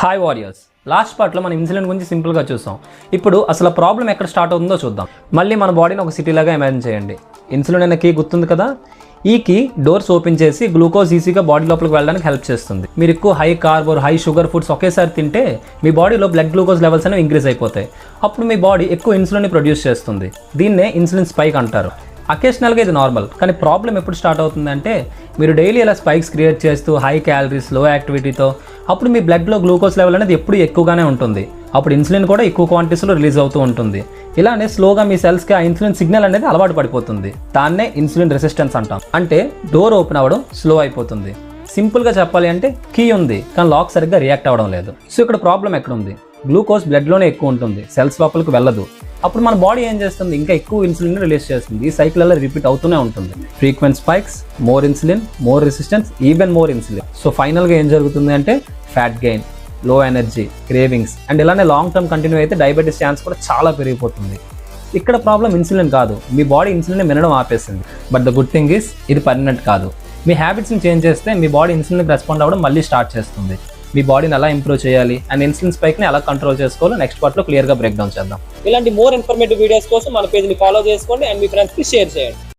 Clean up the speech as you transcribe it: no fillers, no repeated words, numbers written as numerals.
Hi warriors, last పార్ట్లో మనం insulin గురించి సింపుల్గా చూసాం. ఇప్పుడు అసలు ప్రాబ్లం ఎక్కడ స్టార్ట్ అవుతుందో చూద్దాం. మళ్ళీ మన బాడీని ఒక సిటీలాగా ఇమాజిన్ చేయండి. ఇన్సులిన్ అనే కీ గుర్తుంది కదా, ఈ కీ డోర్స్ ఓపెన్ చేసి గ్లూకోజ్ ఈజీగా బాడీ లోపలికి వెళ్ళడానికి హెల్ప్ చేస్తుంది. మీరు ఎక్కువ high carb high sugar foods ఒకేసారి తింటే మీ బాడీలో బ్లడ్ గ్లూకోజ్ లెవెల్స్ అనేవి ఇంక్రీజ్ అయిపోతాయి. అప్పుడు మీ బాడీ ఎక్కువ ఇన్సులిన్ ప్రొడ్యూస్ చేస్తుంది. దీన్నే ఇన్సులిన్ స్పైక్ అంటారు. అకేషనల్గా ఇది నార్మల్, కానీ ప్రాబ్లం ఎప్పుడు స్టార్ట్ అవుతుందంటే మీరు డైలీ ఇలా స్పైక్స్ క్రియేట్ చేస్తూ హై క్యాలరీస్ లో యాక్టివిటీతో అప్పుడు మీ బ్లడ్లో గ్లూకోజ్ లెవెల్ అనేది ఎప్పుడు ఎక్కువగానే ఉంటుంది. అప్పుడు ఇన్సులిన్ కూడా ఎక్కువ క్వాంటిటీస్లో రిలీజ్ అవుతూ ఉంటుంది. ఇలానే స్లోగా మీ సెల్స్కి ఆ ఇన్సులిన్ సిగ్నల్ అనేది అలవాటు పడిపోతుంది. దాన్నే ఇన్సులిన్ రెసిస్టెన్స్ అంటాం. అంటే డోర్ ఓపెన్ అవ్వడం స్లో అయిపోతుంది. సింపుల్గా చెప్పాలి అంటే కీ ఉంది కానీ లాక్ సరిగ్గా రియాక్ట్ అవ్వడం లేదు. సో ఇక్కడ ప్రాబ్లం ఎక్కడ ఉంది? గ్లూకోజ్ బ్లడ్లోనే ఎక్కువ ఉంటుంది, సెల్స్ లోపలికి వెళ్ళదు. అప్పుడు మన బాడీ ఏం చేస్తుంది? ఇంకా ఎక్కువ ఇన్సులిన్ రిలీజ్ చేస్తుంది. ఈ సైకిల్ అలా రిపీట్ అవుతూనే ఉంటుంది. Frequent spikes, more insulin, more resistance, even more insulin. So ఫైనల్గా ఏం జరుగుతుంది అంటే ఫ్యాట్ గెయిన్, లో ఎనర్జీ, క్రేవింగ్స్ అండ్ ఇలానే లాంగ్ టర్మ్ కంటిన్యూ అయితే డయాబెటీస్ ఛాన్స్ కూడా చాలా పెరిగిపోతుంది. ఇక్కడ ప్రాబ్లం ఇన్సులిన్ కాదు, మీ బాడీ ఇన్సులిన్ వినడం ఆపేసింది. But the good thing is ఇది పర్మనెంట్ కాదు. మీ హ్యాబిట్స్ని చేంజ్ చేస్తే మీ బాడీ ఇన్సులిన్కి రెస్పాండ్ అవ్వడం మళ్ళీ స్టార్ట్ చేస్తుంది. మీ బాడీని ఎలా ఇంప్రూవ్ చేయాలి అండ్ ఇన్సులిన్ స్పైక్ని ఎలా కంట్రోల్ చేసుకోవాలో నెక్స్ట్ పార్ట్లో క్లియర్గా బ్రేక్ డౌన్ చేద్దాం. ఇలాంటి మోర్ ఇన్ఫర్మేటివ్ వీడియోస్ కోసం మన పేజ్ని ఫాలో చేసుకోండి అండ్ మీ ఫ్రెండ్స్కి షేర్ చేయండి.